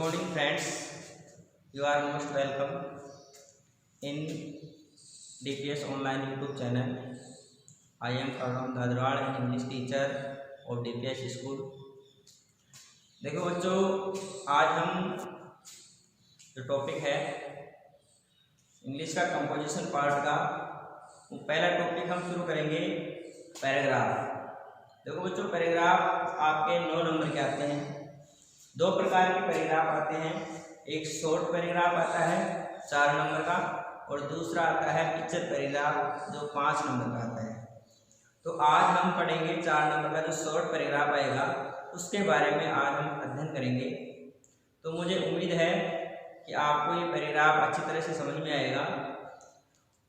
morning friends, you are most welcome in DPS online YouTube channel. I am Arnav Dhadwal, English teacher of DPS school. देखो बच्चों, आज हम जो topic है English का composition part का, वो पहला टॉपिक हम शुरू करेंगे पैराग्राफ। देखो बच्चों, पैराग्राफ आपके 9 नंबर के आते हैं। दो प्रकार के पैराग्राफ आते हैं, एक शॉर्ट पैराग्राफ आता है 4 नंबर का और दूसरा आता है पिक्चर पैराग्राफ जो 5 नंबर का आता है। तो आज हम पढ़ेंगे 4 नंबर का जो शॉर्ट पैराग्राफ आएगा उसके बारे में आज हम अध्ययन करेंगे। तो मुझे उम्मीद है कि आपको ये पैराग्राफ अच्छी तरह से समझ में आएगा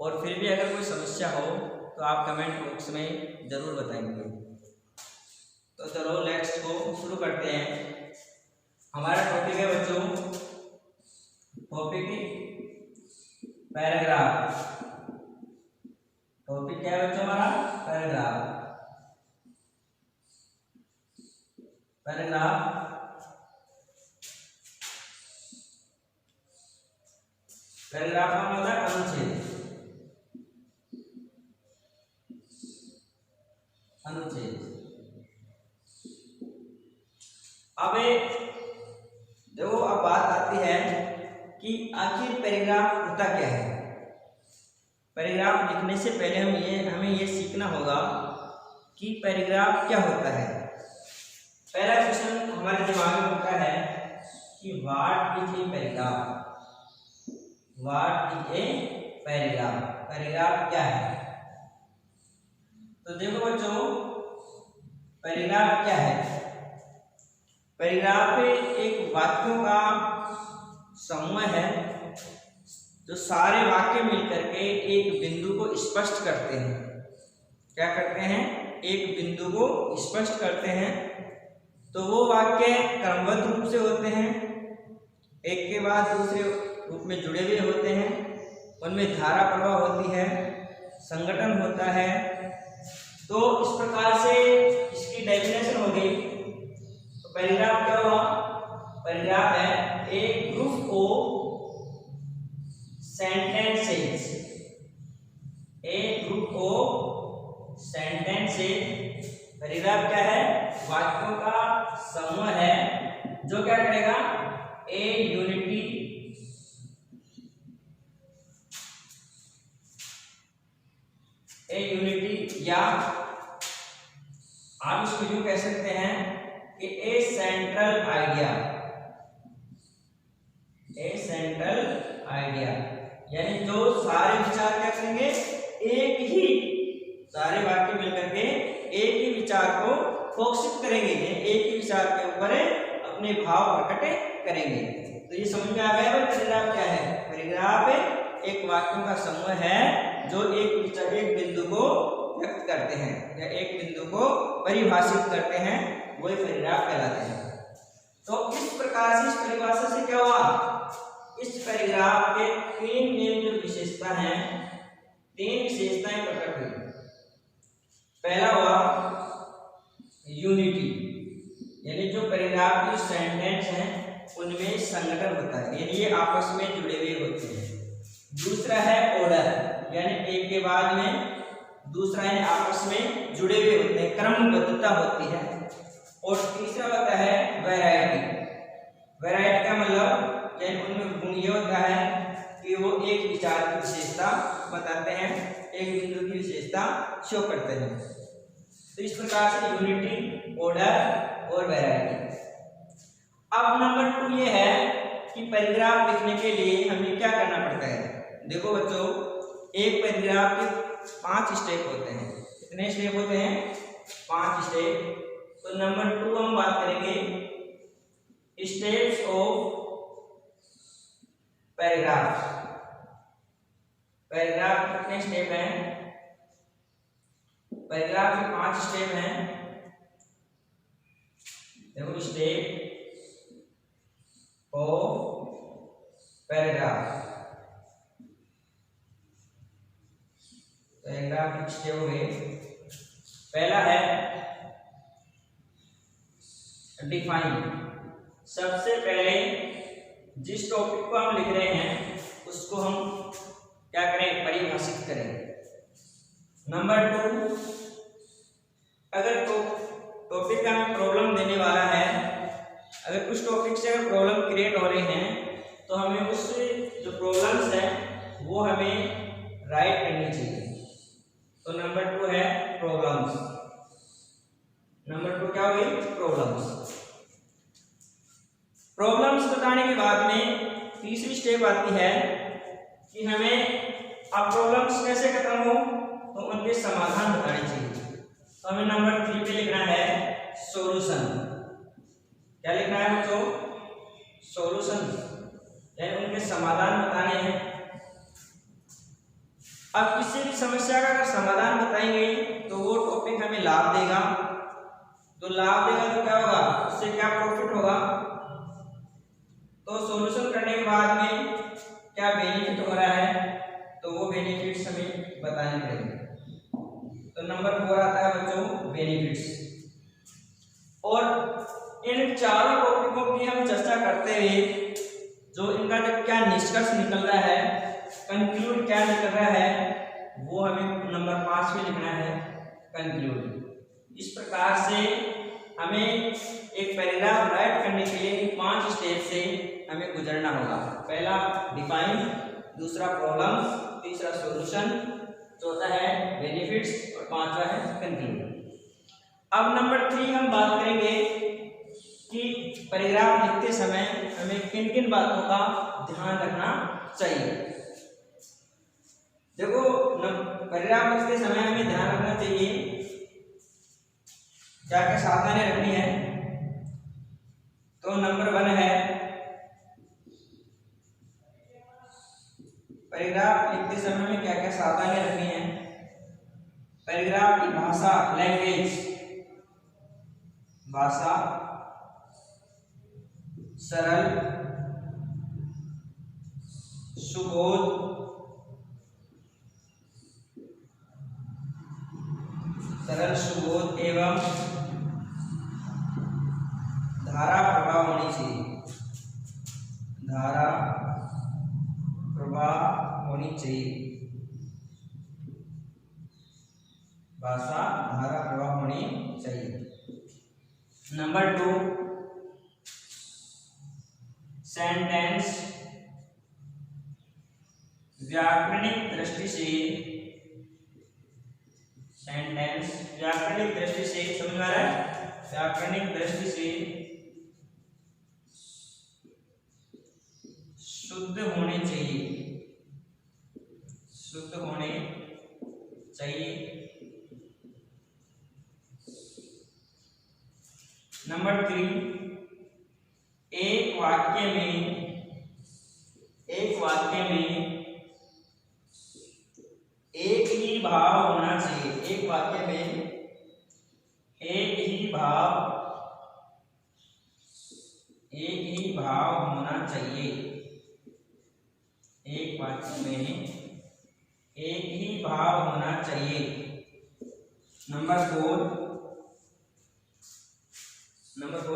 और फिर भी अगर कोई समस्या हो तो आप कमेंट बॉक्स में ज़रूर बताएंगे। तो चलो लेट्स को शुरू करते हैं। हमारा टॉपिक है बच्चों, टॉपिक पैराग्राफ। टॉपिक क्या है बच्चों हमारा? पैराग्राफ। पैराग्राफ पैराग्राफ का मतलब है अनुच्छेद। अनुच्छेद। अब देखो, अब बात आती है कि आखिर पैराग्राफ होता क्या है। पैराग्राफ लिखने से पहले हमें ये सीखना होगा कि पैराग्राफ क्या होता है। पहला क्वेश्चन हमारे दिमाग में होता है कि what is a paragraph. What is a paragraph. Paragraph क्या है? तो देखो बच्चों, पैराग्राफ क्या है? पैराग्राफ एक वाक्यों का समूह है जो सारे वाक्य मिलकर के एक बिंदु को स्पष्ट करते हैं। क्या करते हैं? एक बिंदु को स्पष्ट करते हैं। तो वो वाक्य क्रमबद्ध रूप से होते हैं, एक के बाद दूसरे रूप में जुड़े हुए होते हैं, उनमें धारा प्रवाह होती है, संगठन होता है। तो इस प्रकार से इसकी डेफिनेशन हो गई। तो पैराग्राफ क्या हुआ? पैराग्राफ है a group of sentences. A group of sentences. Paragraph क्या है? वाक्यों का समूह है जो क्या करेगा? ए यूनिटी या आप इसको यूं कह सकते हैं कि ए सेंट्रल आइडिया। ए सेंट्रल आइडिया यानी जो सारे विचार क्या करेंगे? एक ही, सारे वाक्य मिलकर के एक ही विचार को फोकसित करेंगे, एक ही विचार के ऊपर अपने भाव प्रकट करेंगे। तो ये समझ में आ गया है पैराग्राफ क्या है? पैराग्राफ एक वाक्यों का समूह है जो एक विचार, एक बिंदु को व्यक्त करते हैं या एक बिंदु को परिभाषित करते हैं, वही पैराग्राफ कहलाते हैं। तो इस प्रकार से इस परिभाषा से क्या हुआ? इस पैराग्राफ के 3 मेन जो विशेषता हैं, 3 विशेषताएं प्रकट हुई। पहला हुआ यूनिटी, यानी जो पैराग्राफ के सेंटेंस हैं उनमें संगठन होता है, यानी ये आपस में जुड़े हुए होते हैं। दूसरा है ऑर्डर, यानी एक के बाद में दूसरा है आपस में जुड़े हुए होते हैं, क्रमबद्धता होती है। और तीसरा होता है वैरायटी। वैरायटी का मतलब यानी उनमें गुण ये होता है कि वो एक विचार की विशेषता बताते हैं, एक बिंदु की विशेषता शो करते हैं। तो इस प्रकार से यूनिटी, ऑर्डर और वैरायटी। अब नंबर 2 ये है कि पैराग्राफ लिखने के लिए हमें क्या करना पड़ता है। देखो बच्चों, एक पैराग्राफ के 5 स्टेप होते हैं। कितने स्टेप होते हैं? 5 स्टेप। तो नंबर 2 हम बात करेंगे स्टेप्स ऑफ पैराग्राफ। पैराग्राफ कितने स्टेप हैं? पैराग्राफ के 5 स्टेप हैं। देखो, स्टेप ऑफ पैराग्राफ। पैराग्राफ के स्टेप हो गए। पहला है डिफाइन। सबसे पहले जिस टॉपिक को हम लिख रहे हैं उसको हम क्या करें, परिभाषित करें। नंबर 2, अगर टॉपिक का हमें प्रॉब्लम देने वाला है, अगर कुछ टॉपिक से अगर प्रॉब्लम क्रिएट हो रहे हैं तो हमें उस जो प्रॉब्लम्स है वो हमें राइट करनी चाहिए। तो नंबर 2 है प्रॉब्लम्स। नंबर 2 क्या हुई, प्रॉब्लम्स। प्रॉब्लम्स बताने के बाद में तीसरी स्टेप आती है कि हमें अब प्रॉब्लम्स कैसे खत्म हो तो उनके समाधान बताने चाहिए। तो हमें नंबर 3 पे लिखना है सॉल्यूशन। क्या लिखना है बच्चों, सॉल्यूशन, यानी उनके समाधान बताने हैं। अब किसी भी समस्या का अगर समाधान बताएंगे तो वो टॉपिक हमें लाभ देगा। तो लाभ देगा तो क्या होगा, उससे क्या प्रॉफिट होगा। तो सॉल्यूशन करने के बाद में क्या बेनिफिट हो रहा है तो वो बेनिफिट्स हमें बताने पड़ेंगे। तो नंबर 4 आता है बच्चों बेनिफिट्स। और इन चारों टॉपिकों की हम चर्चा करते हुए जो इनका जब क्या निष्कर्ष निकल रहा है, कंक्लूड क्या निकल रहा है, वो हमें नंबर 5 में लिखना है कंक्लूड। इस प्रकार से हमें एक पैराग्राफ राइट करने के लिए 5 स्टेप से हमें गुजरना होगा। पहला डिफाइन, दूसरा प्रॉब्लम्स, तीसरा सॉल्यूशन, चौथा है बेनिफिट्स और पांचवा है कंक्लूड। अब नंबर 3 हम बात करेंगे कि पैराग्राफ लिखते समय हमें किन किन बातों का ध्यान रखना चाहिए। देखो पैराग्राफ लिखते समय हमें ध्यान रखना चाहिए क्या क्या सावधानी रखनी है। तो नंबर 1 है पैराग्राफ लिखते समय में क्या क्या सावधानी रखनी है। पैराग्राफ की भाषा, लैंग्वेज, भाषा सरल, सुबोध, सरल सुबोध एवं धारा प्रवाह होनी चाहिए। धारा प्रवाह होनी चाहिए। भाषा धारा प्रवाह होनी चाहिए। नंबर 2 सेंटेंस व्याकरणिक दृष्टि से, सेंटेंस व्याकरणिक दृष्टि से, समझ आ रहा है, व्याकरणिक दृष्टि से शुद्ध होने चाहिए, शुद्ध होने चाहिए। नंबर 3 एक वाक्य में एक ही भाव होना चाहिए। एक वाक्य में एक ही भाव होना चाहिए। एक वाक्य में एक ही भाव होना चाहिए। नंबर 4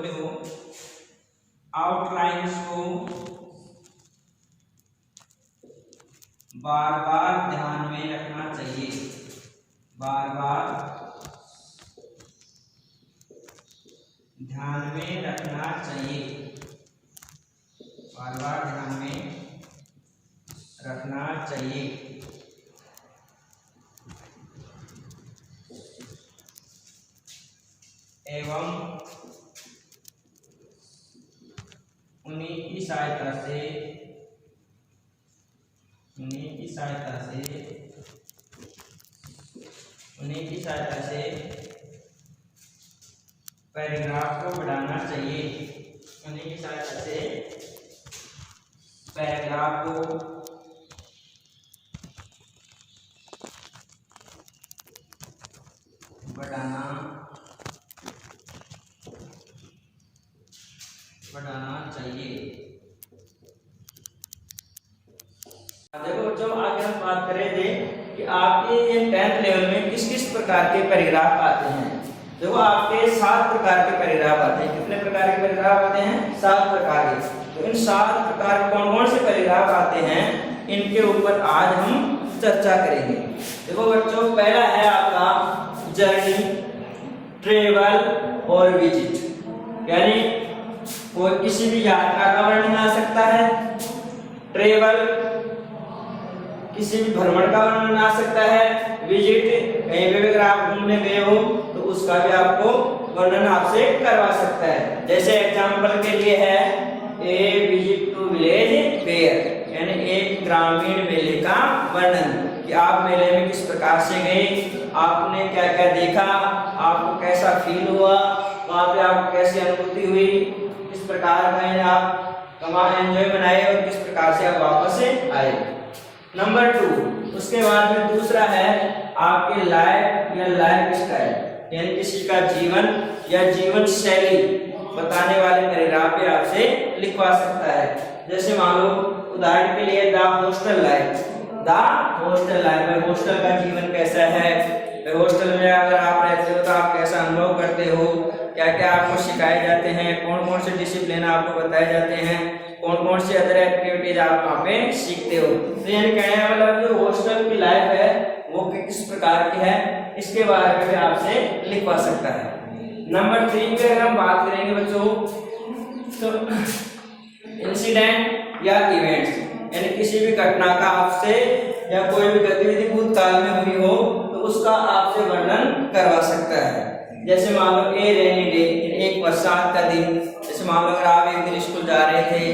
देखो, आउटलाइंस को बार बार ध्यान में रखना चाहिए। बार बार ध्यान में रखना चाहिए। बार बार ध्यान में रखना चाहिए। एवं उन्हीं की सहायता से पैराग्राफ को बढ़ाना चाहिए। उन्हीं की सहायता से पैराग्राफ को बढ़ाना चाहिए। देखो बच्चों, आगे हम बात कर रहे थे कि आपके ये 10th लेवल में किस किस प्रकार के पैराग्राफ आते हैं। देखो आपके 7 प्रकार के पैराग्राफ आते हैं। कितने प्रकार के पैराग्राफ आते हैं? 7 प्रकार के। तो इन 7 प्रकार कौन कौन से पैराग्राफ आते हैं, इनके ऊपर आज हम चर्चा करेंगे। देखो बच्चों, पहला है आपका जर्नी, ट्रेवल और विजिट, यानी कोई किसी भी यात्रा का वर्णन आ सकता है, ट्रेवल किसी भी भ्रमण का वर्णन आ सकता है, विजिट कहीं पे भी अगर आप घूमने गए हो तो उसका भी आपको वर्णन आपसे करवा सकता है। जैसे एग्जांपल के लिए है ए विजिट टू विलेज फेयर, यानी एक ग्रामीण मेले का वर्णन कि आप मेले में किस प्रकार से गए, आपने क्या क्या देखा, आपको कैसा फील हुआ, वहाँ पे आपको कैसी अनुभूति हुई, किस प्रकार का आप कमा एंजॉय बनाए और किस प्रकार से आप वापस आए। नंबर 2, उसके बाद में दूसरा है आपके लाइफ या लाइफ स्टाइल, यानी किसी का जीवन या जीवन शैली बताने वाले पैराग्राफ भी आपसे लिखवा सकता है। जैसे मान लो उदाहरण के लिए द हॉस्टल लाइफ, हॉस्टल का जीवन कैसा है, हॉस्टल में अगर आप रहते हो तो आप कैसा अनुभव करते हो, क्या क्या आपको सिखाए जाते हैं, कौन कौन से डिसिप्लिन आपको बताए जाते हैं, कौन कौन सी अदर एक्टिविटीज आप वहाँ पे सीखते हो। तो यानी कहने का मतलब जो हॉस्टल की लाइफ है वो किस प्रकार की है, इसके बारे में भी आपसे लिखवा सकता है। नंबर 3 पे अगर हम बात करेंगे बच्चों, तो इंसिडेंट या इवेंट्स, यानी किसी भी घटना का आपसे या कोई भी गतिविधि भूतकाल में हुई हो तो उसका आपसे वर्णन करवा सकता है। जैसे मान लो ए रेनी डे, एक बरसात का दिन। जैसे मान लो अगर आप एक दिन स्कूल जा रहे थे,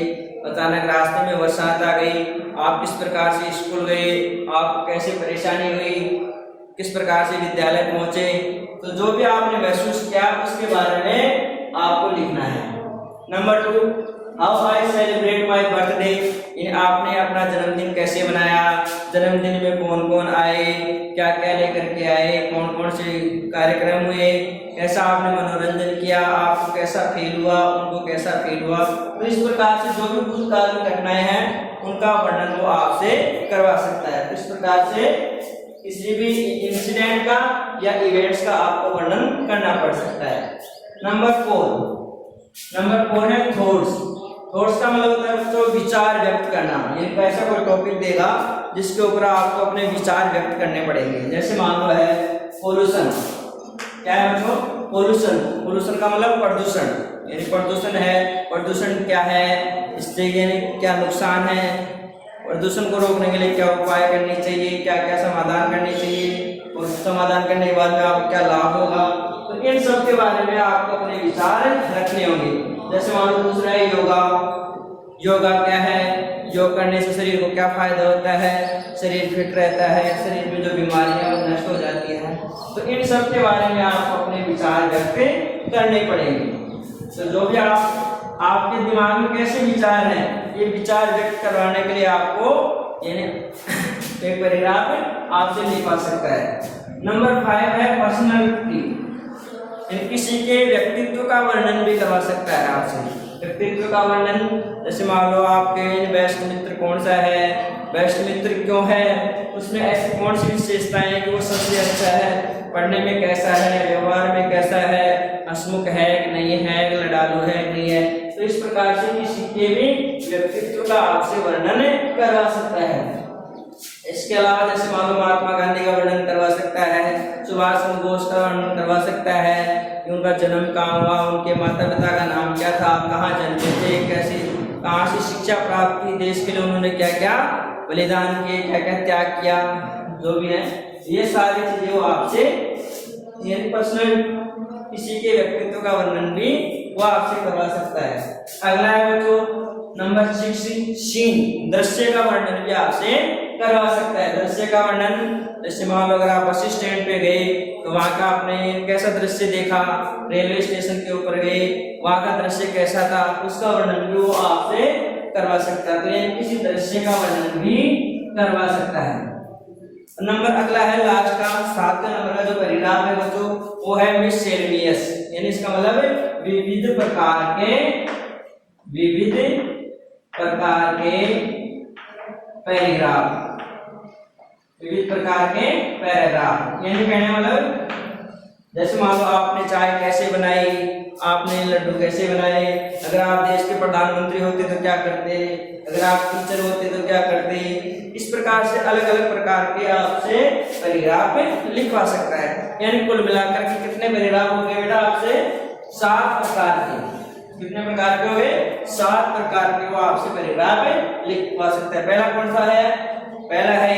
अचानक रास्ते में बरसात आ गई, आप किस प्रकार से स्कूल गए, आपको कैसे परेशानी हुई, किस प्रकार से विद्यालय पहुंचे, तो जो भी आपने महसूस किया उसके बारे में आपको लिखना है। Number 2, how I celebrate my birthday, आपने अपना जन्मदिन कैसे बनाया, जन्मदिन में कौन कौन आए, क्या क्या लेकर के आए, कौन कौन से कार्यक्रम हुए, कैसा आपने मनोरंजन किया, आपको कैसा फील हुआ, उनको कैसा फील हुआ। तो इस प्रकार से जो भी भूतकाल की घटनाएं हैं उनका वर्णन वो आपसे करवा सकता है। इस प्रकार से किसी भी इंसिडेंट का या इवेंट्स का आपको वर्णन करना पड़ सकता है। नंबर 4 है थॉट्स का मतलब होता है बच्चों विचार व्यक्त करना। ये ऐसा कोई टॉपिक देगा जिसके ऊपर आपको अपने विचार व्यक्त करने पड़ेंगे। जैसे मान लो है पोल्यूशन, क्या है बच्चों, पोल्यूशन का मतलब प्रदूषण, यानी प्रदूषण है, प्रदूषण क्या है, इससे यानी क्या नुकसान है, प्रदूषण को रोकने के लिए क्या उपाय करने चाहिए, क्या क्या समाधान करने चाहिए, और समाधान करने के बाद में आपको क्या लाभ होगा। तो इन सब के बारे में आपको अपने विचार रखने होंगे। जैसे मान लो दूसरा है योगा क्या है, योग करने से शरीर को क्या फायदा होता है, शरीर फिट रहता है, शरीर में जो बीमारियां वो नष्ट हो जाती है। तो इन सब के बारे में आपको अपने विचार व्यक्त करने पड़ेंगे। तो जो भी आपके दिमाग में कैसे विचार हैं, ये विचार व्यक्त करवाने के लिए आपको यानी एक पैराग्राफ आपसे लिखवा सकता है। नंबर 5 है पर्सनालिटी, किसी के व्यक्तित्व का वर्णन भी करवा सकता है आपसे। व्यक्तित्व का वर्णन, जैसे मान लो आपके बेस्ट मित्र कौन सा है, बेस्ट मित्र क्यों है, उसमें ऐसी कौन सी विशेषताएं हैं कि वो सबसे अच्छा है, पढ़ने में कैसा है, व्यवहार में कैसा है, हंसमुख है कि नहीं है, लड़ालू है कि नहीं है। तो इस प्रकार से किसी के भी व्यक्तित्व का आपसे वर्णन करवा सकता है। इसके अलावा जैसे मान लो महात्मा गांधी का वर्णन करवा सकता है, सुभाष चंद्र बोस का वर्णन करवा सकता है कि उनका जन्म कहाँ हुआ, उनके माता पिता का नाम क्या था, कहाँ जन्मे थे, कैसे कहाँ से शिक्षा प्राप्त की, देश के लिए उन्होंने क्या क्या बलिदान किए, क्या क्या त्याग किया, जो भी है ये सारी चीजें वो आपसे यानी पर्सनल किसी के व्यक्तित्व का वर्णन भी वो आपसे करवा सकता है। अगला है बच्चों नंबर 6 सीन, दृश्य का वर्णन भी आपसे करवा सकता है। दृश्य का वर्णन, जैसे मान लो अगर आप बस स्टैंड पे गए तो वहाँ का आपने कैसा दृश्य देखा, रेलवे स्टेशन के ऊपर गए वहाँ का दृश्य कैसा था, उसका वर्णन भी वो आपसे करवा सकता है। तो यानी किसी दृश्य का वर्णन भी करवा सकता है। नंबर अगला है लास्ट का 7वें नंबर का जो परिणाम है बच्चों वो है मिससेलेनियस, यानी इसका मतलब विविध प्रकार के पैराग्राफ, यानी कहने मतलब जैसे मान लो आपने चाय कैसे बनाई, आपने लड्डू कैसे बनाए, अगर आप देश के प्रधानमंत्री होते तो क्या करते, अगर आप टीचर होते तो क्या करते। इस प्रकार से अलग अलग प्रकार के आपसे पैराग्राफ लिखवा सकता है। यानी कुल मिलाकर के कितने पैराग्राफ हो गए बेटा आपसे? 7 प्रकार के। कितने प्रकार के हो गए? 7 प्रकार के वो आपसे पैराग्राफ लिखवा सकता है। पहला कौन सा है? पहला है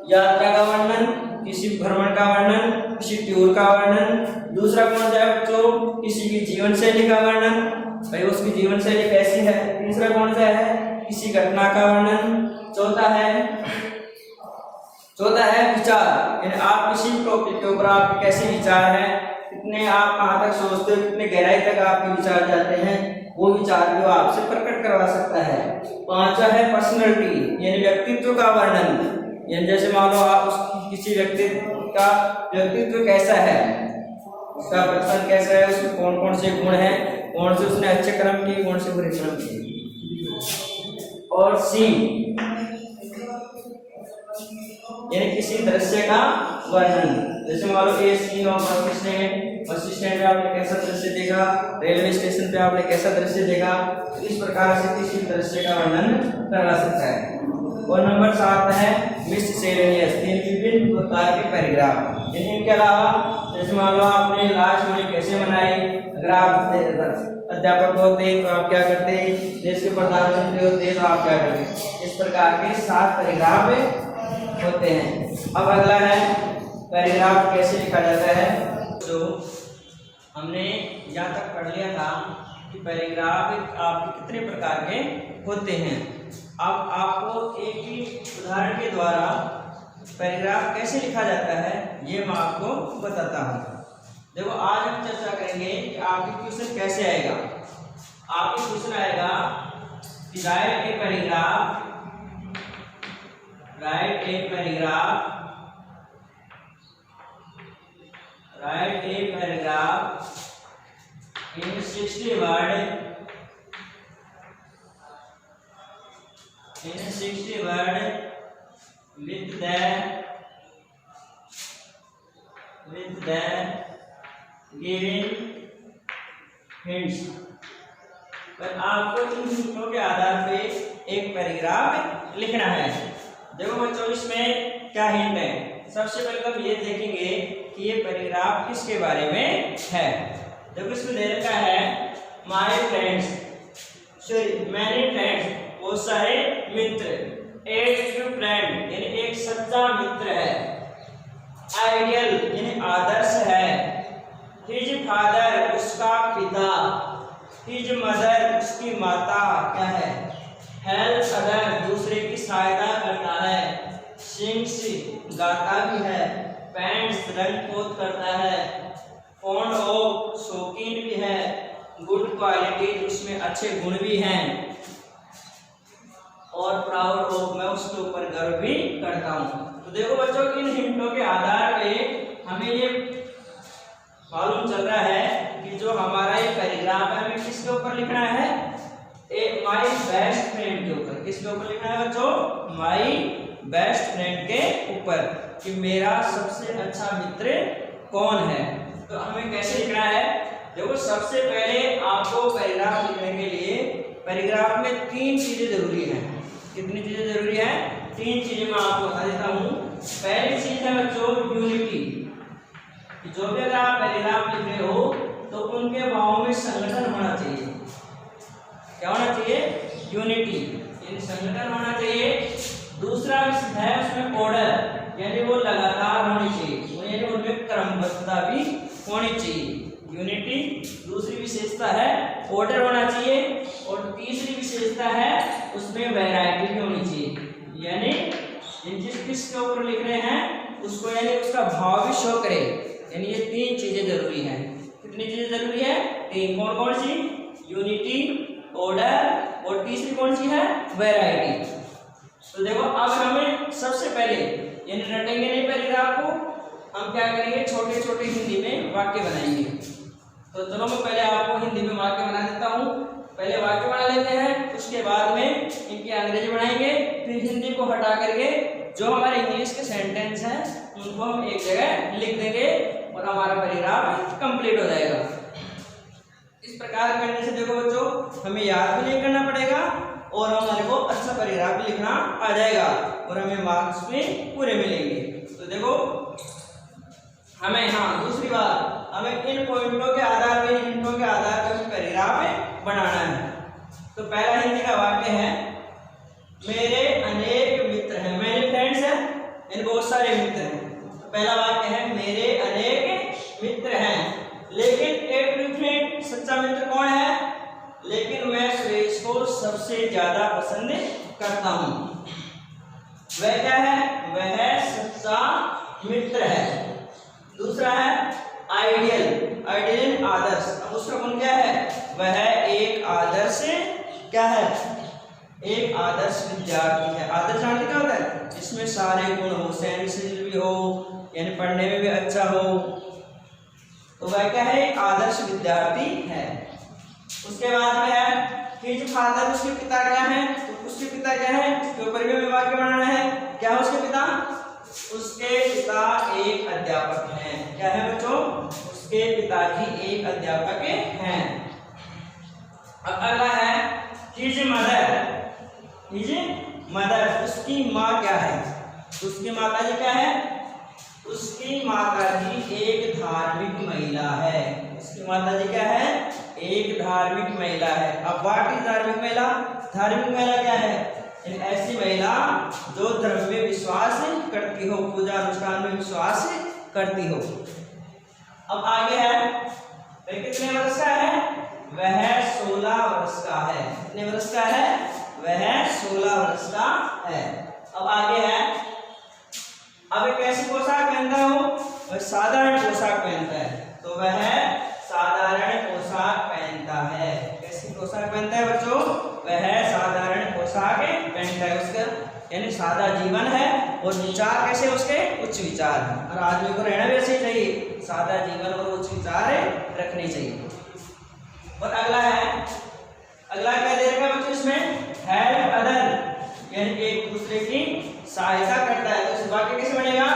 यात्रा का वर्णन, किसी भ्रमण का वर्णन, किसी टूर का वर्णन। दूसरा कौन सा है बच्चों? किसी की जीवन शैली का वर्णन, भाई उसकी जीवन शैली कैसी है। तीसरा कौन सा है? किसी घटना का वर्णन। चौथा है विचार, यानी आप किसी टॉपिक के ऊपर आपके कैसे विचार हैं, कितने आप कहाँ तक सोचते हो, कितने गहराई तक आपके विचार जाते हैं, वो विचार भी आपसे प्रकट करवा सकता है। पांचवा है पर्सनैलिटी, यानी व्यक्तित्व का वर्णन। यानी जैसे मान लो आप किसी व्यक्तित्व कैसा है, उसका पर्सन कैसा है, उसमें कौन कौन से गुण हैं, कौन से उसने अच्छे कर्म किए, कौन से बुरे कर्म किए। और सी यानी किसी दृश्य का वर्णन। जैसे मान लो ए सीन ऑफ बस स्टैंड पे आपने कैसा दृश्य देखा, रेलवे स्टेशन पे आपने कैसा दृश्य देखा। इस प्रकार से किसी दृश्य का वर्णन करवा सकता है। और नंबर 7 है मिससेलेनियस, विभिन्न प्रकार के पैराग्राफ। इनके अलावा जैसे मान लो आपने लास्ट में कैसे मनाई, अगर आप अध्यापक होते तो आप क्या करते, देश के प्रधानमंत्री होते तो आप क्या करते। इस प्रकार के 7 पैराग्राफ होते हैं। अब अगला है पैराग्राफ कैसे लिखा जाता है। जो हमने यहाँ तक पढ़ लिया था कि पैराग्राफ आपके कितने प्रकार के होते हैं। अब आपको एक ही उदाहरण के द्वारा पैराग्राफ कैसे लिखा जाता है ये मैं आपको बताता हूँ। देखो आज हम चर्चा करेंगे कि आपके क्वेश्चन कैसे आएगा। आपके क्वेश्चन आएगा कि right a paragraph in 60 word with the given hints। पर आपको इन हिंटों के आधार पे एक पैराग्राफ लिखना है। देखो बच्चों इसमें क्या हिंट है। सबसे पहले तो हम ये देखेंगे कि ये पैराग्राफ किसके बारे में है। देखो इसमें दे रखा है माय फ्रेंड्स, मैनी फ्रेंड्स, बहुत सारे मित्र। ए ट्रू फ्रेंड यानी एक सच्चा मित्र है। आइडियल यानी आदर्श है। हिज फादर उसका पिता, हिज मदर उसकी माता क्या है, हेल्प अदर दूसरे की सहायता करता है, सिंग्स गाता भी है, पेंट्स रंग पोत करता है, फॉन्ड ऑफ शौकीन भी है, गुड क्वालिटी उसमें अच्छे गुण भी हैं, और प्राउड ऑफ मैं उसके ऊपर गर्व भी करता हूँ। तो देखो बच्चों इन हिंटों के आधार पे हमें ये मालूम चल रहा है कि जो हमारा ये पैराग्राफ है हमें किसके ऊपर लिखना है, माय बेस्ट फ्रेंड के ऊपर। किसके ऊपर लिखना है बच्चों, माय बेस्ट फ्रेंड के ऊपर, कि मेरा सबसे अच्छा मित्र कौन है। तो हमें कैसे लिखना है। देखो सबसे पहले आपको पैराग्राफ लिखने के लिए पैराग्राफ में 3 चीजें जरूरी हैं। कितनी चीजें जरूरी है, 3 चीजें मैं आपको बता देता हूँ। पहली चीज है बच्चों यूनिटी। जो भी अगर आप पैराग्राफ लिख रहे हो तो उनके भावों में संगठन होना चाहिए। क्या होना चाहिए, यूनिटी यानी संगठन होना चाहिए। दूसरा है उसमें ऑर्डर यानी वो लगातार होनी चाहिए, यानी उनमें क्रमबद्धता भी होनी चाहिए। यूनिटी दूसरी विशेषता है, ऑर्डर होना चाहिए। और तीसरी विशेषता है उसमें वैरायटी भी होनी चाहिए, यानी जिस किसके ऊपर लिख रहे हैं उसको यानी उसका भाव भी शो करे। यानी ये 3 चीजें जरूरी हैं। कितनी चीजें जरूरी है, 3। कौन कौन सी, यूनिटी, ऑर्डर और तीसरी कौन सी है, वैरायटी। तो देखो अब हमें सबसे पहले यानी रटेंगे नहीं पैराग्राफ को, हम क्या करेंगे छोटे छोटे हिंदी में वाक्य बनाएंगे। तो चलो मैं पहले आपको हिंदी में वाक्य बना देता हूँ। पहले वाक्य बना लेते हैं, उसके बाद में इनकी अंग्रेजी बनाएंगे, फिर हिंदी को हटा करके जो हमारे इंग्लिश के सेंटेंस हैं उनको हम एक जगह लिख देंगे और हमारा पैराग्राफ कंप्लीट हो जाएगा। प्रकार करने से देखो बच्चों हमें याद भी नहीं करना पड़ेगा और हमारे को अच्छा पैराग्राफ भी लिखना आ जाएगा और हमें मार्क्स भी पूरे मिलेंगे। तो देखो हमें दूसरी बात हमें इन पॉइंटों के आधार पर हिंटों के आधार पर पैराग्राफ बनाना है। तो पहला हिंदी का वाक्य है मेरे अनेक मित्र हैं। मेरे फ्रेंड्स हैं, इन बहुत सारे मित्र हैं। तो पहला वाक्य है मेरे अनेक मित्र हैं, लेकिन एक फ्रेंड सच्चा मित्र कौन है? लेकिन मैं सुरेश को सबसे ज्यादा पसंद करता हूं। वह क्या है? वह सच्चा मित्र है। दूसरा है आइडियल, आइडियल आदर्श। अब उसका गुण क्या है? वह एक आदर्श क्या है? एक आदर्श विद्यार्थी है। आदर्श जानते क्या होता है? जिसमें सारे गुण हो, सहनशील भी हो, यानी पढ़ने में भी अच्छा हो। तो वह क्या है? एक आदर्श विद्यार्थी है। उसके बाद में है कि जो फादर उसके पिता क्या है? तो उसके पिता क्या है? उसके ऊपर भी हमें वाक्य बनाना है। क्या है उसके पिता? उसके पिता एक अध्यापक हैं। क्या है बच्चों? उसके पिताजी एक अध्यापक हैं। अब अगला है हिज मदर, हिज मदर उसकी माँ क्या है? उसकी माताजी क्या है? उसकी माताजी एक धार्मिक महिला है। उसकी माताजी क्या है? एक धार्मिक महिला है। अब व्हाट इज धार्मिक महिला? धार्मिक महिला क्या है? ऐसी महिला जो धर्म में विश्वास करती हो, पूजा अनुष्ठान में विश्वास करती हो। अब आगे है वह कितने वर्ष का है? वह 16 वर्ष का है। कितने वर्ष का है? वह 16 वर्ष का है। अब आगे है अब कैसी पोशाक पहनता हो? वह साधारण पोशाक पहनता है। तो वह साधारण पोशाक पहनता है। कैसी पोशाक पहनता है बच्चों? वह साधारण पोशाक पहनता है। उसका यानी सादा जीवन है और विचार कैसे उसके? उच्च विचार है। और आदमी को रहना भी ऐसे ही चाहिए, सादा जीवन और उच्च विचार रखने चाहिए। और अगला है, अगला क्या दे रखा बच्चों इसमें? हेल्प अदर, यानी एक दूसरे की सहायता करता है। तो इस वाक्य कैसे बनेगा?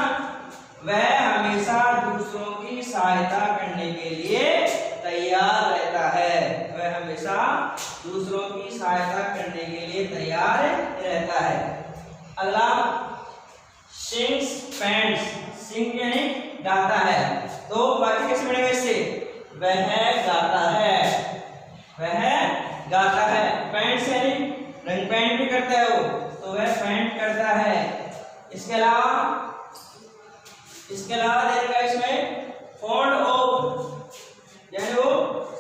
वह हमेशा दूसरों की सहायता करने के लिए तैयार रहता है। वह हमेशा दूसरों की सहायता करने के लिए तैयार रहता है। अगला सिंग्स पैंट्स, सिंग यानी गाता है। तो वाक्य कैसे बनेगा इससे? वह गाता है, वह गाता है। पैंट्स यानी रंग पैंट भी करता है वो, तो वह पैंट करता है। इसके अलावा देगा इसमें फॉन्ड ऑफ, यानी वो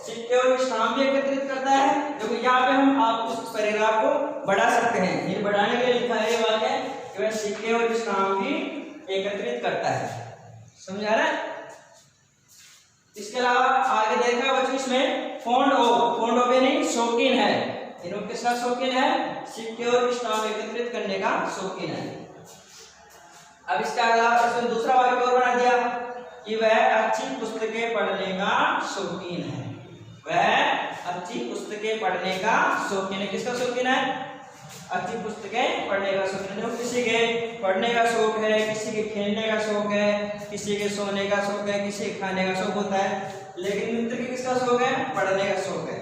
सिक्के और विश्राम भी एकत्रित करता है। क्योंकि यहाँ पे हम आप उस पैराग्राफ को बढ़ा सकते हैं। ये बढ़ाने के लिए लिखा है ये वाक्य कि वह सिक्के और विश्राम भी एकत्रित करता है। समझा रहा है? इसके अलावा आगे देखा बच्चों इसमें फॉन्ड ऑफ यानी शौकीन है। इन्हों किसका शौकीन है? सिक्के और विश्राम एकत्रित करने का शौकीन है। अब इसके अलावा इसमें दूसरा वाक्य और बना दिया कि वह अच्छी पुस्तकें पढ़ने का शौकीन है। वह अच्छी पुस्तकें पढ़ने का शौकीन है। किसका शौकीन है? अच्छी पुस्तकें पढ़ने का शौकीन है। किसी के पढ़ने का शौक है, किसी के खेलने का शौक है, किसी के सोने का शौक है, किसी के खाने का शौक होता है, लेकिन मित्र के किसका शौक है? पढ़ने का शौक है।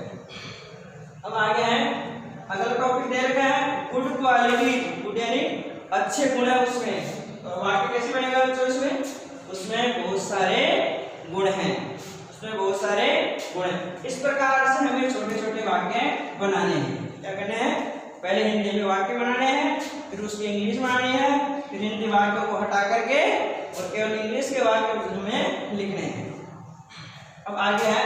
अब आगे है अगला टॉपिक दे रखा है गुड क्वालिटी, गुड यानी अच्छे गुण है उसमें। तो वाक्य कैसे बनेगा बच्चों इसमें? उसमें बहुत सारे गुण हैं, उसमें बहुत सारे गुण हैं। इस प्रकार से हमें छोटे छोटे वाक्य बनाने हैं। क्या करने हैं? पहले हिंदी में वाक्य बनाने हैं, फिर उसकी इंग्लिश बनानी है, फिर हिंदी वाक्यों को हटा करके और केवल इंग्लिश के वाक्य में लिखने हैं। अब आगे है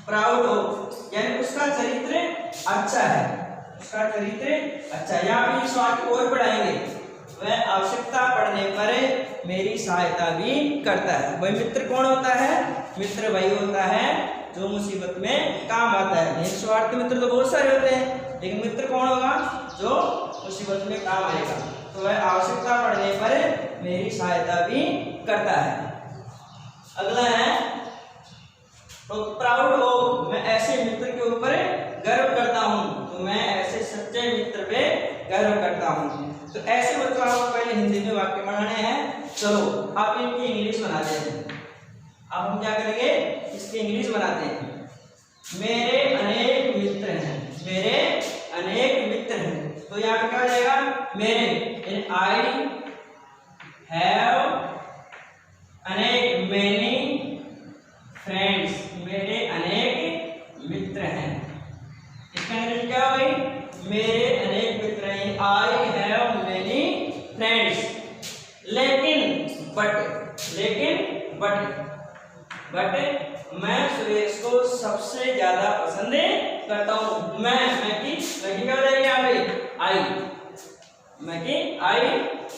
प्राउड ऑफ, यानी उसका चरित्र अच्छा है, उसका चरित्र अच्छा। यहाँ भी इस वाक्य को और बढ़ाएंगे, वह आवश्यकता पड़ने पर मेरी सहायता भी करता है। वह मित्र कौन होता है? मित्र वही होता है जो मुसीबत में काम आता है। निस्वार्थी मित्र तो बहुत सारे होते हैं, लेकिन मित्र कौन होगा? जो मुसीबत में काम आएगा। तो वह आवश्यकता पड़ने पर मेरी सहायता भी करता है। अगला है तो प्राउड ऑफ, मैं ऐसे मित्र के ऊपर गर्व करता हूँ। तो मैं ऐसे सच्चे मित्र पे गर्व करता हूँ। तो ऐसे बच्चों आपको पहले हिंदी में वाक्य बनाने हैं। चलो आप इनकी इंग्लिश बना देते हैं। अब हम क्या करेंगे, इसकी इंग्लिश बनाते हैं। मेरे अनेक मित्र हैं, मेरे अनेक मित्र हैं। तो यहाँ पे क्या हो जाएगा, मेरे आई हैव अनेक, मेनी फ्रेंड्स, मेरे अनेक मित्र हैं। इसका इंग्लिश क्या हो गई, मेरे अनेक मित्र हैं, आई हैव मेनी फ्रेंड्स। लेकिन बट मैं सुरेश को सबसे ज्यादा पसंद करता हूँ। मैं की क्या हो जाएगी यहाँ पे, आई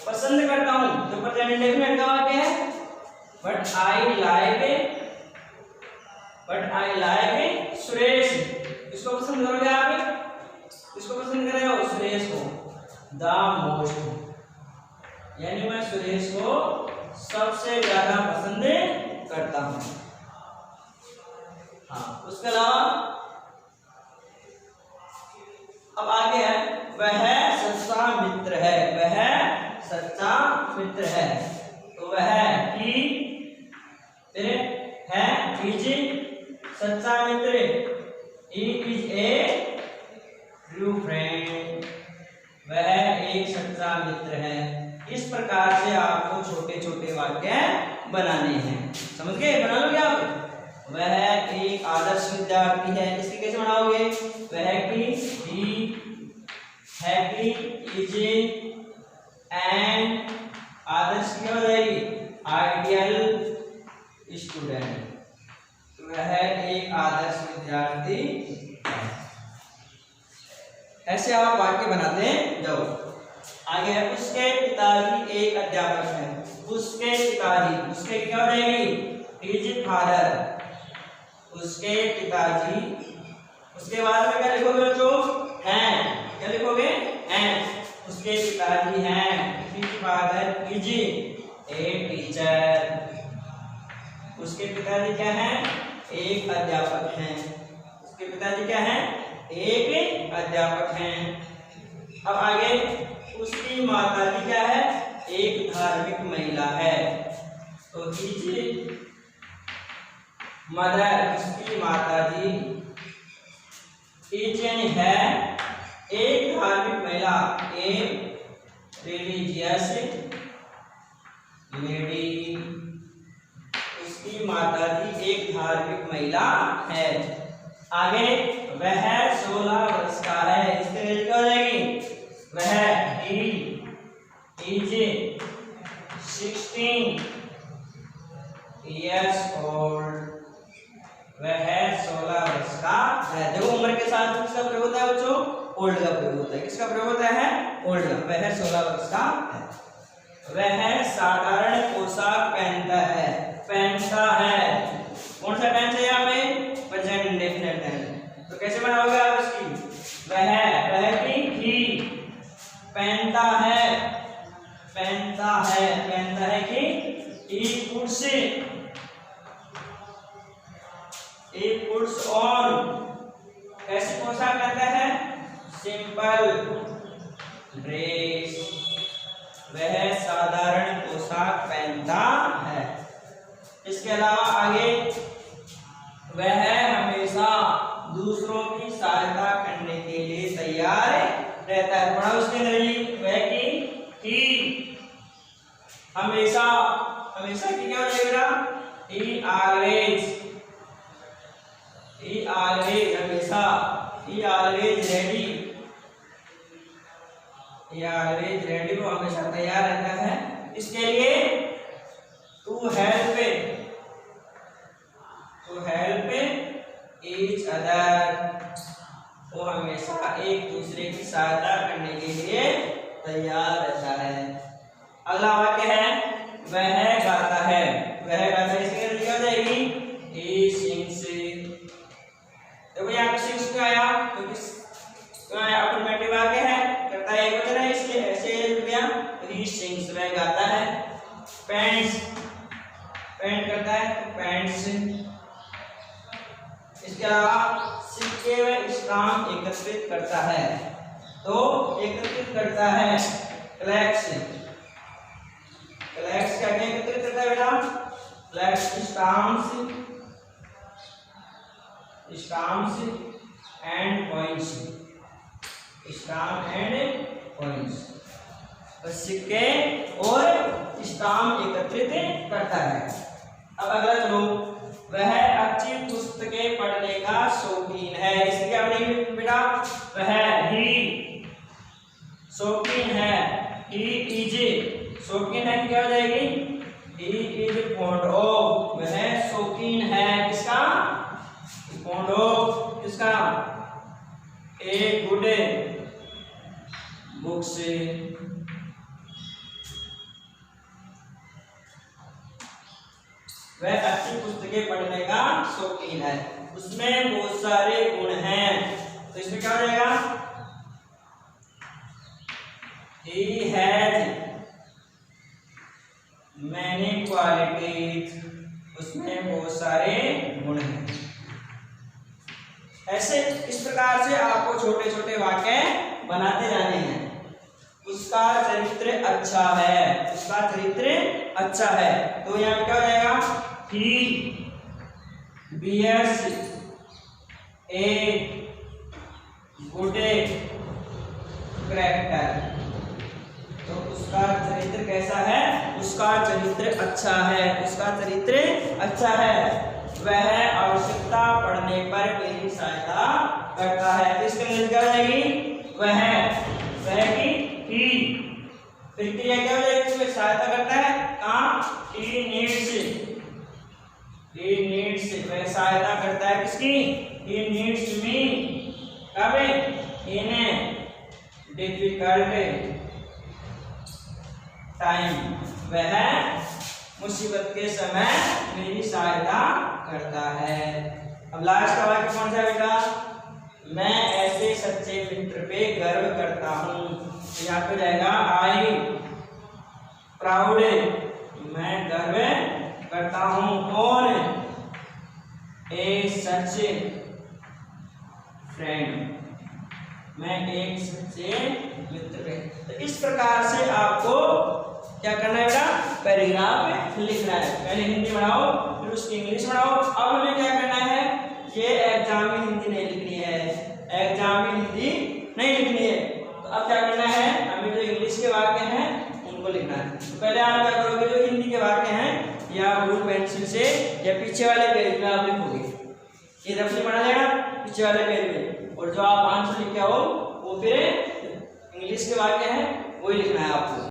पसंद करता हूँ। तो प्रेजेंट इंडेफिनिट का वाक्य है, बट आई लाइक सुरेश। किसको पसंद करोगे आप, किसको पसंद कर रहे हो, सुरेश को, द मोस्ट, यानी मैं सुरेश को सबसे ज्यादा पसंद करता हूं। हाँ, उसके अलावा अब आगे है, वह सच्चा मित्र है, वह सच्चा मित्र है। तो वह ही है, इज सच्चा मित्र, he is a true friend, वह एक सच्चा मित्र है। इस प्रकार से आपको छोटे छोटे वाक्य बनाने हैं, समझ गए, बना लोगे आप। वह एक आदर्श विद्यार्थी है, इसकी कैसे बनाओगे, वह की, ही है की, इज एन, आदर्श क्या हो जाएगी, आइडियल स्टूडेंट, वह एक आदर्श विद्यार्थी है। ऐसे आप वाक्य बनाते जाओ। आगे है, उसके पिताजी एक अध्यापक हैं, उसके पिताजी, उसके क्या हो जाएगी, हिज फादर, उसके पिताजी। उसके बाद में क्या लिखोगे बच्चों, हैं, क्या लिखोगे, हैं, उसके पिताजी हैं, his father is a teacher, उसके पिताजी क्या हैं, एक अध्यापक हैं, उसके पिताजी क्या हैं, एक अध्यापक हैं। अब आगे, उसकी माताजी क्या है, एक धार्मिक महिला है। तो हिज मदर, उसकी माताजी, इज है एक धार्मिक महिला, ए रिलीजियस लेडी, उसकी माताजी एक धार्मिक महिला है। आगे, वह 16 वर्ष का है, इसके लिए क्या हो जाएगी, वह इज 16 years old, वह 16 वर्ष का है। देखो उम्र के साथ किसका प्रयोग होता है बच्चों, ओल्ड का प्रयोग होता है। किसका प्रयोग होता है, ओल्ड का। वह 16 वर्ष का है। वह साधारण पोशाक पहनता है, कौन सा टेंस है यहाँ पे, प्रेजेंट इंडेफिनिट टेंस। तो कैसे बनाओगे आप इसकी, वह की, ही पहनता है कि he puts on, कैसी पोशाक पहनता है, सिंपल ड्रेस, वह साधारण पोशाक पहनता है। इसके अलावा आगे, वह हमेशा दूसरों की सहायता करने के लिए तैयार रहता है। पढ़ा उसके अंदर, वह की हमेशा की क्या हो जाएगा, he always हमेशा, he always ready, वो हमेशा तैयार रहता है। इसके लिए to help each other, वो हमेशा एक दूसरे की सहायता करने के लिए तैयार रहता है। अगला वाक्य है, वह गाता है, इसके लिए क्या हो जाएगी, he sings। देखो यहाँ पे sings क्यों आया, क्योंकि ऑटोमेटिक वाक्य है, करता है एक वचन है, इसलिए ऐसे लिख दिया, he sings, वह गाता है। पेंट्स करता है, पेंट्स। इसके अलावा सिक्के व स्टाम्प एकत्रित करता है, तो एकत्रित करता है, कलेक्ट्स क्या एकत्रित करता है बेटा, stamps and coins, stamp and coins, सिक्के और स्टाम्प एकत्रित करता है। अब अगला चलो, वह अच्छी पुस्तकें पढ़ने का शौकीन है। इसकी क्या बनेगी बेटा? वह ही शौकीन है, ही इज शौकीन है, क्या हो जाएगी? ही इज फॉन्ड ऑफ, वह शौकीन है किसका? फॉन्ड ऑफ किसका? ए गुड बुक से। वह अच्छी पुस्तकें पढ़ने का शौकीन है, उसमें बहुत सारे गुण हैं, तो इसमें क्या हो जाएगा? He has many qualities, उसमें बहुत सारे गुण हैं। ऐसे इस प्रकार से आपको छोटे छोटे वाक्य बनाते जाने हैं। उसका चरित्र अच्छा है, उसका चरित्र अच्छा है, तो यहाँ क्या हो जाएगा? He bears a good character, तो उसका चरित्र कैसा है? उसका चरित्र अच्छा है, उसका चरित्र अच्छा है। वह आवश्यकता पड़ने पर मेरी सहायता करता है, इसके लिए क्या हो जाएगी? वह की ही, फिर क्रिया क्या हो जाएगी? उसमें सहायता करता है, कहाँ? he needs, वह सहायता करता है किसकी? he needs me, कब? in difficult टाइम, वह मुसीबत के समय मेरी सहायता करता है। अब लास्ट का वाक्य कौन सा बेटा? मैं ऐसे सच्चे मित्र पे गर्व करता हूँ, यहाँ पे जाएगा आई प्राउड, मैं गर्व करता हूँ कौन? ए सच फ्रेंड, मैं एक सच्चे मित्र पे। तो इस प्रकार से आपको क्या करना है बेटा? पैराग्राफ लिखना है। पहले हिंदी बनाओ, फिर उसकी इंग्लिश बनाओ। अब हमें क्या करना है? ये एग्जाम में हिंदी नहीं लिखनी है, एग्जाम में हिंदी नहीं लिखनी है, तो अब क्या करना है? हमें जो इंग्लिश के वाक्य हैं उनको लिखना है। तो पहले आप क्या करोगे? जो हिंदी के वाक्य हैं या रूल पेंसिल से या पीछे वाले पेज में आप लिखोगे, ये रफली बना लेना पीछे वाले पेज में, और जो आप आंसर लिखे हो वो फिर इंग्लिश के वाक्य हैं वही लिखना है आपको।